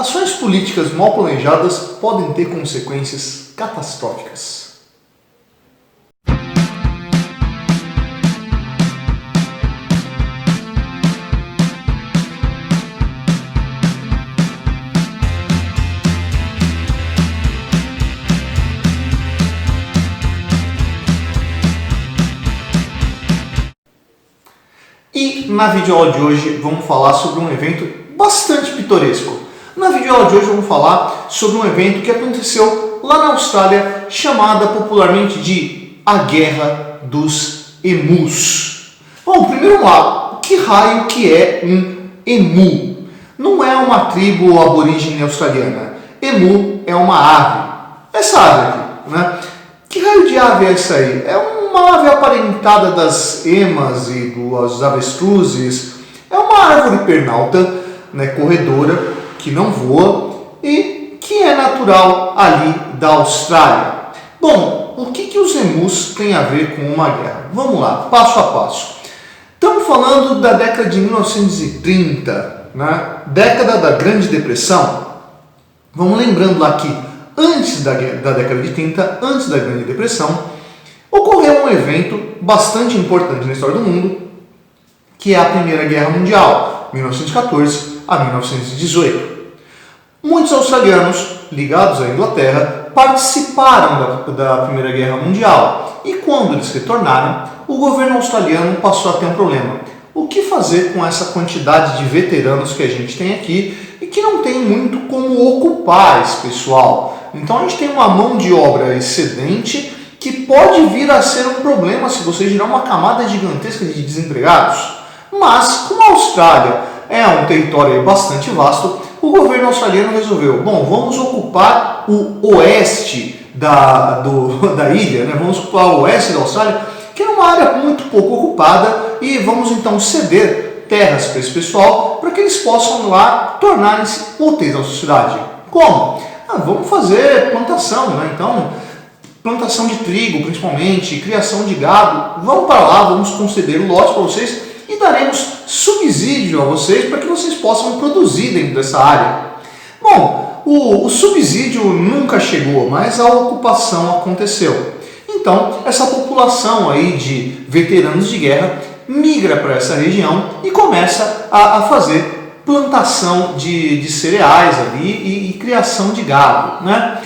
Ações políticas mal planejadas podem ter consequências catastróficas. E na videoaula de hoje vamos falar sobre um evento bastante pitoresco. Na videoaula de hoje vamos falar sobre um evento que aconteceu lá na Austrália, chamada popularmente de a Guerra dos Emus. Bom, primeiro vamos lá, que raio que é um emu? Não é uma tribo aborígene australiana. Emu é uma ave. Essa ave aqui, né? Que raio de ave é essa aí? É uma ave aparentada das emas e dos avestruzes. É uma árvore pernalta, né, corredora, que não voa e que é natural ali da Austrália. Bom, o que os emus têm a ver com uma guerra? Vamos lá, passo a passo. Estamos falando da década de 1930, né? Década da Grande Depressão. Vamos lembrando lá que antes da década de 30, antes da Grande Depressão, ocorreu um evento bastante importante na história do mundo, que é a Primeira Guerra Mundial, 1914 a 1918. Muitos australianos ligados à Inglaterra participaram da Primeira Guerra Mundial e quando eles retornaram, o governo australiano passou a ter um problema. O que fazer com essa quantidade de veteranos que a gente tem aqui e que não tem muito como ocupar esse pessoal? Então a gente tem uma mão de obra excedente que pode vir a ser um problema se você gerar uma camada gigantesca de desempregados. Mas, como a Austrália é um território bastante vasto, o governo australiano resolveu, bom, vamos ocupar o oeste da ilha, né? Vamos ocupar o oeste da Austrália, que é uma área muito pouco ocupada, e vamos então ceder terras para esse pessoal, para que eles possam lá tornarem-se úteis à sociedade. Como? Vamos fazer plantação, né? Então, plantação de trigo principalmente, criação de gado, vamos para lá, vamos conceder o lote para vocês e daremos subsídio a vocês para que vocês possam produzir dentro dessa área. Bom, o subsídio nunca chegou, mas a ocupação aconteceu. Então, essa população aí de veteranos de guerra migra para essa região e começa a fazer plantação de cereais ali e criação de gado, né?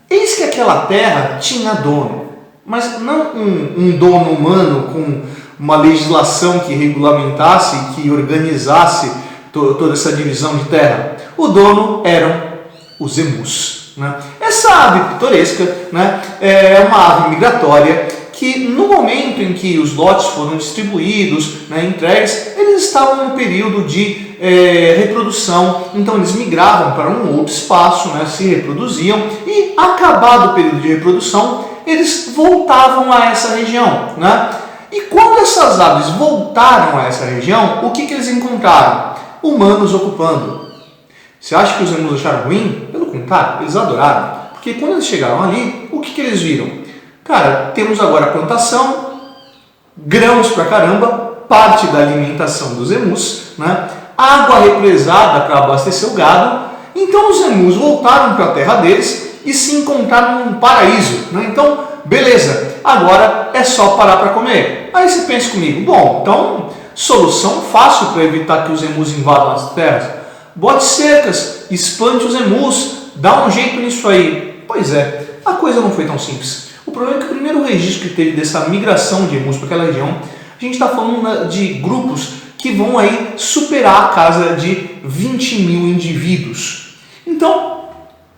Eis que aquela terra tinha dono, mas não um dono humano com uma legislação que regulamentasse, que organizasse toda essa divisão de terra. O dono eram os emus, né? Essa ave pitoresca, né, é uma ave migratória que no momento em que os lotes foram distribuídos, né, entregues, eles estavam no período de reprodução, então eles migravam para um outro espaço, né, se reproduziam e acabado o período de reprodução, eles voltavam a essa região, né? E quando essas aves voltaram a essa região, o que eles encontraram? Humanos ocupando. Você acha que os emus acharam ruim? Pelo contrário, eles adoraram. Porque quando eles chegaram ali, o que eles viram? Cara, temos agora plantação, grãos pra caramba, parte da alimentação dos emus, né? Água represada para abastecer o gado. Então os emus voltaram para a terra deles e se encontraram num paraíso, né? Então, beleza, agora é só parar para comer. Aí você pensa comigo, bom, então, solução fácil para evitar que os emus invadam as terras. Bote cercas, espante os emus, dá um jeito nisso aí. Pois é, a coisa não foi tão simples. O problema é que o primeiro registro que teve dessa migração de emus para aquela região, a gente está falando de grupos que vão aí superar a casa de 20 mil indivíduos. Então,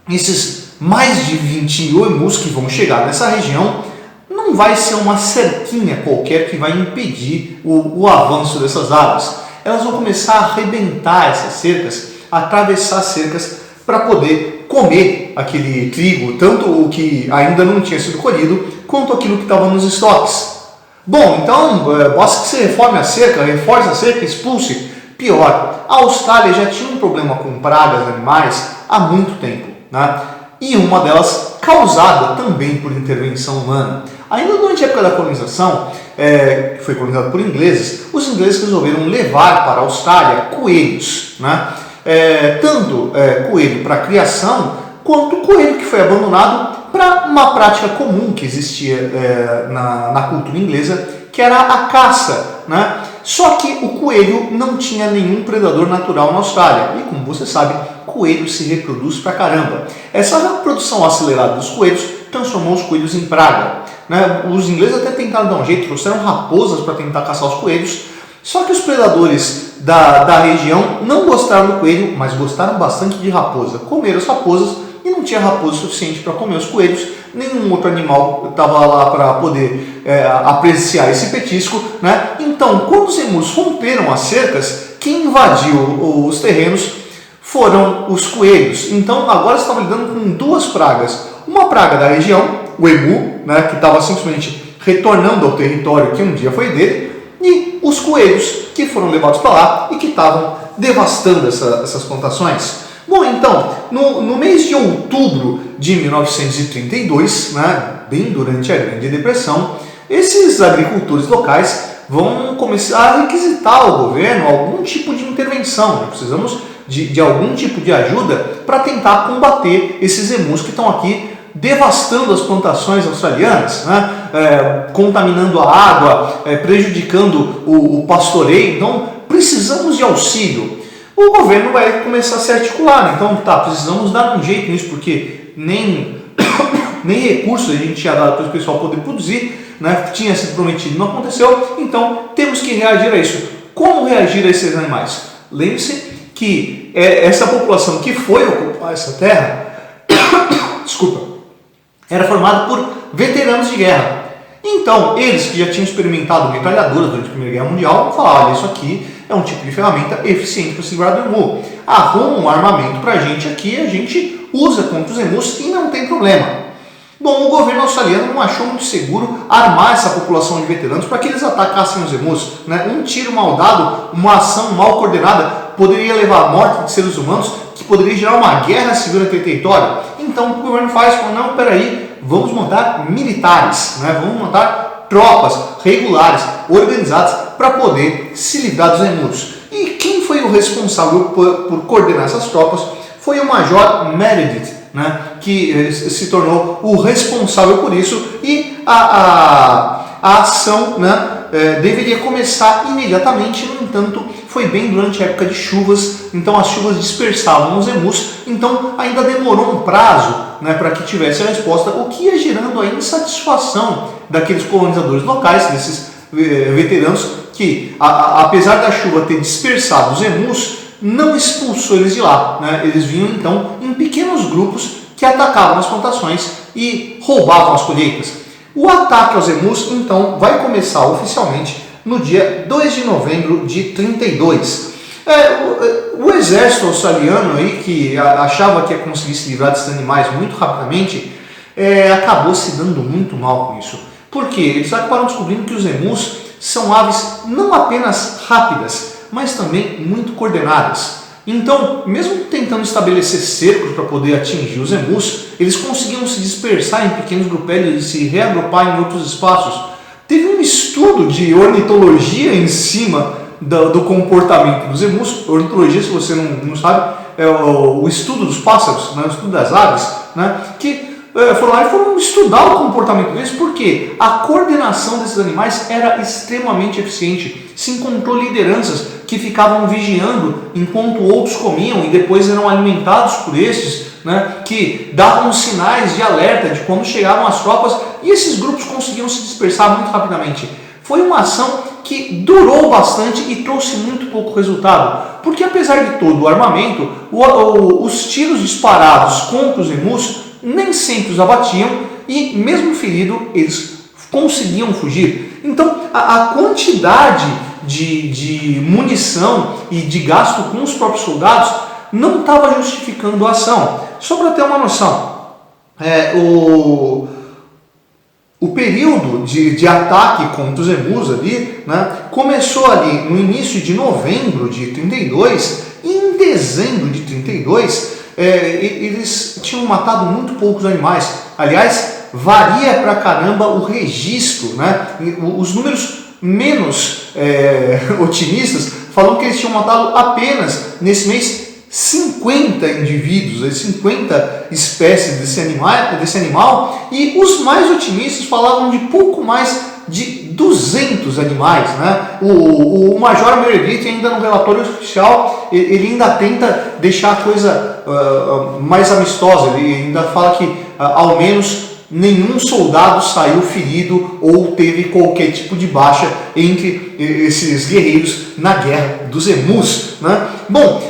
esses mais de 20 mil emus que vão chegar nessa região, não vai ser uma cerquinha qualquer que vai impedir o avanço dessas aves. Elas vão começar a arrebentar essas cercas, atravessar cercas para poder comer aquele trigo, tanto o que ainda não tinha sido colhido, quanto aquilo que estava nos estoques. Bom, então, basta que você reforme a cerca, reforce a cerca, expulse. Pior, a Austrália já tinha um problema com pragas animais há muito tempo, né? E uma delas causada também por intervenção humana. Ainda durante a época da colonização, que foi colonizado por ingleses, os ingleses resolveram levar para a Austrália coelhos, né? tanto coelho para criação, quanto coelho que foi abandonado para uma prática comum que existia na cultura inglesa, que era a caça, né? Só que o coelho não tinha nenhum predador natural na Austrália. E como você sabe, coelho se reproduz pra caramba. Essa reprodução acelerada dos coelhos transformou os coelhos em praga, né? Os ingleses até tentaram dar um jeito, trouxeram raposas para tentar caçar os coelhos. Só que os predadores da região não gostaram do coelho, mas gostaram bastante de raposa. Comeram as raposas e não tinha raposa suficiente para comer os coelhos. Nenhum outro animal estava lá para poder apreciar esse petisco, né? Então, quando os emus romperam as cercas, quem invadiu os terrenos foram os coelhos. Então, agora estavam lidando com duas pragas. Uma praga da região, o emu, né, que estava simplesmente retornando ao território que um dia foi dele, e os coelhos que foram levados para lá e que estavam devastando essas plantações. Bom, então, no mês de outubro de 1932, né, bem durante a Grande Depressão, esses agricultores locais vão começar a requisitar ao governo algum tipo de intervenção. Né? Precisamos de algum tipo de ajuda para tentar combater esses emus que estão aqui devastando as plantações australianas, né? Contaminando a água, prejudicando o pastoreio. Então, precisamos de auxílio. O governo vai começar a se articular, né? Então precisamos dar um jeito nisso, porque nem recursos a gente tinha dado para o pessoal poder produzir, né? Tinha sido prometido, não aconteceu, então temos que reagir a isso. Como reagir a esses animais? Lembre-se que essa população que foi ocupar essa terra, desculpa, era formada por veteranos de guerra. Então, eles que já tinham experimentado metralhadoras durante a Primeira Guerra Mundial, vão falar, olha, isso aqui é um tipo de ferramenta eficiente para se livrar do emu. Arruma um armamento para a gente aqui, a gente usa contra os emus e não tem problema. Bom, o governo australiano não achou muito seguro armar essa população de veteranos para que eles atacassem os emus. Né? Um tiro mal dado, uma ação mal coordenada, poderia levar à morte de seres humanos, que poderia gerar uma guerra civil naquele território. Então, o que o governo faz? Fala, não, peraí, vamos mandar militares, né? Vamos mandar tropas regulares, organizadas, para poder se livrar dos emus. E quem foi o responsável por coordenar essas tropas foi o Major Meredith, né? Que se tornou o responsável por isso, e a ação, né, deveria começar imediatamente. No entanto, foi bem durante a época de chuvas, então as chuvas dispersavam os emus, então ainda demorou um prazo, né, para que tivesse a resposta, o que ia gerando a insatisfação daqueles colonizadores locais, desses veteranos, que apesar da chuva ter dispersado os emus, não expulsou eles de lá. Né? Eles vinham então em pequenos grupos que atacavam as plantações e roubavam as colheitas. O ataque aos emus então vai começar oficialmente no dia 2 de novembro de 32. O exército australiano, aí, que achava que ia conseguir se livrar desses animais muito rapidamente, acabou se dando muito mal com isso. Por quê? Eles acabaram descobrindo que os emus são aves não apenas rápidas, mas também muito coordenadas. Então, mesmo tentando estabelecer cercos para poder atingir os emus, eles conseguiam se dispersar em pequenos grupelhos e se reagrupar em outros espaços. Teve um estudo de ornitologia em cima do comportamento dos emus. Ornitologia, se você não sabe, é o estudo dos pássaros, né? O estudo das aves, né? Que foram lá e foram estudar o comportamento deles, porque a coordenação desses animais era extremamente eficiente. Se encontrou lideranças que ficavam vigiando enquanto outros comiam e depois eram alimentados por estes, né, que davam sinais de alerta de quando chegavam as tropas, e esses grupos conseguiam se dispersar muito rapidamente. Foi uma ação que durou bastante e trouxe muito pouco resultado, porque apesar de todo o armamento, os tiros disparados contra os emus nem sempre os abatiam, e mesmo ferido eles conseguiam fugir. Então a quantidade de munição e de gasto com os próprios soldados não estava justificando a ação. Só para ter uma noção, o período de ataque contra os emus ali, né, começou ali no início de novembro de 32, e em dezembro de 32 eles tinham matado muito poucos animais. Aliás, varia pra caramba o registro, né? Os números menos otimistas falam que eles tinham matado apenas nesse mês 50 indivíduos, 50 espécies desse animal, e os mais otimistas falavam de pouco mais de 200 animais, né? O Major Meredith, ainda no relatório oficial, ele ainda tenta deixar a coisa mais amistosa. Ele ainda fala que ao menos nenhum soldado saiu ferido ou teve qualquer tipo de baixa entre esses guerreiros na guerra dos emus, né? Bom,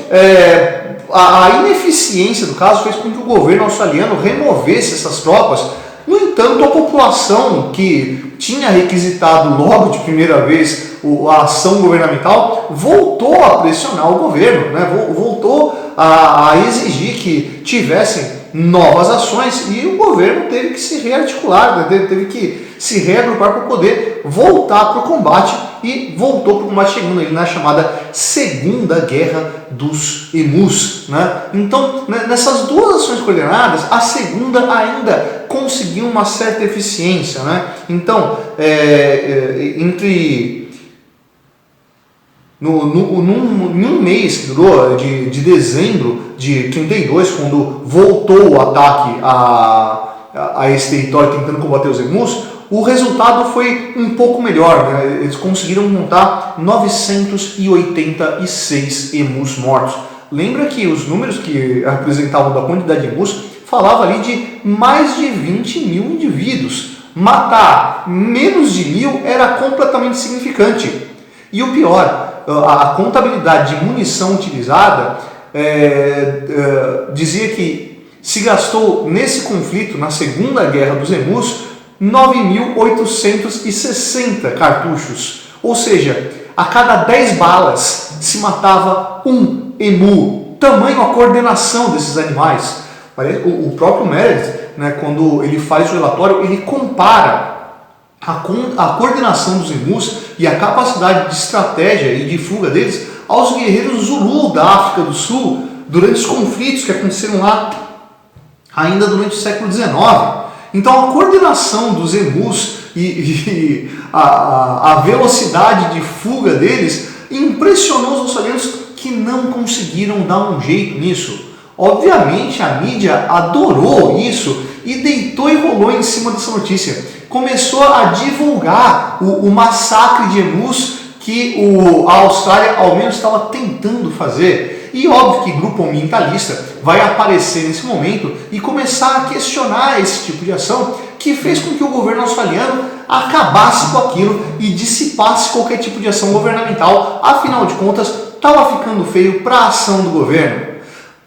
a ineficiência do caso fez com que o governo australiano removesse essas tropas. No entanto, a população que tinha requisitado logo de primeira vez a ação governamental voltou a pressionar o governo, né? Voltou a exigir que tivessem novas ações, e o governo teve que se rearticular, né? Teve que se reagrupar para poder voltar para o combate, e voltou para o combate, chegando ali na chamada Segunda Guerra dos Emus, né? Então, nessas duas ações coordenadas, a segunda ainda conseguiu uma certa eficiência, né? Então, num mês que durou, de dezembro de 32, quando voltou o ataque a esse território tentando combater os emus, o resultado foi um pouco melhor, né? Eles conseguiram montar 986 emus mortos. Lembra que os números que apresentavam da quantidade de emus falavam ali de mais de 20 mil indivíduos. Matar menos de 1.000 era completamente insignificante. E o pior, a contabilidade de munição utilizada dizia que se gastou nesse conflito, na Segunda Guerra dos Emus, 9.860 cartuchos. Ou seja, a cada 10 balas se matava um emu. Tamanho a coordenação desses animais. O próprio Meredith, né, quando ele faz o relatório, ele compara a coordenação dos emus e a capacidade de estratégia e de fuga deles aos guerreiros Zulu da África do Sul durante os conflitos que aconteceram lá ainda durante o século XIX. Então a coordenação dos emus e a velocidade de fuga deles impressionou os australianos, que não conseguiram dar um jeito nisso. Obviamente a mídia adorou isso e deitou e rolou em cima dessa notícia. Começou a divulgar o massacre de emus que a Austrália ao menos estava tentando fazer. E óbvio que grupo ambientalista vai aparecer nesse momento e começar a questionar esse tipo de ação, que fez com que o governo australiano acabasse com aquilo e dissipasse qualquer tipo de ação governamental. Afinal de contas, estava ficando feio para a ação do governo.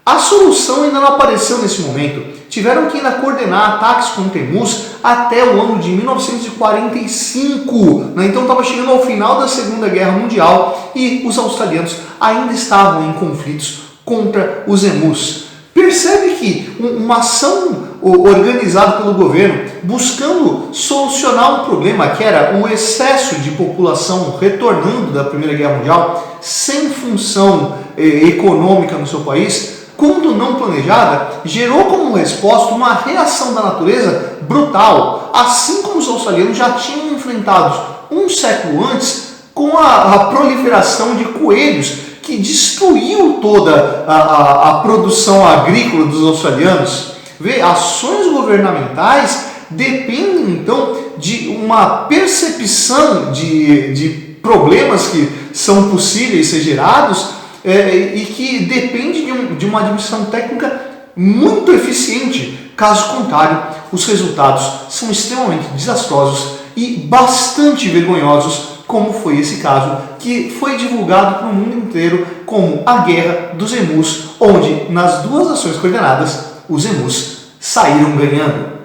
A solução ainda não apareceu nesse momento. Tiveram que ainda coordenar ataques contra emus até o ano de 1945. Né? Então estava chegando ao final da Segunda Guerra Mundial e os australianos ainda estavam em conflitos contra os emus. Percebe que uma ação organizada pelo governo buscando solucionar um problema que era o excesso de população retornando da Primeira Guerra Mundial sem função econômica no seu país, quando não planejada, gerou como resposta uma reação da natureza brutal, assim como os australianos já tinham enfrentado um século antes com a proliferação de coelhos, que destruiu toda a produção agrícola dos australianos. Vê, ações governamentais dependem então de uma percepção de problemas que são possíveis ser gerados, e que depende de uma administração técnica muito eficiente. Caso contrário, os resultados são extremamente desastrosos e bastante vergonhosos, como foi esse caso, que foi divulgado para o mundo inteiro como a Guerra dos Emus, onde nas duas ações coordenadas, os emus saíram ganhando.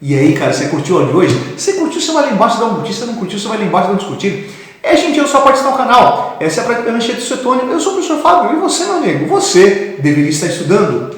E aí, cara, você curtiu o áudio de hoje? Se curtiu, você vai lá embaixo e dá um curtir. Se não curtiu, você vai lá embaixo e dá um discutir. Gente, eu sou a participar no canal. Essa é a Prática Ranchete Suetônio. Eu sou o professor Fábio. E você, meu amigo? Você deveria estar estudando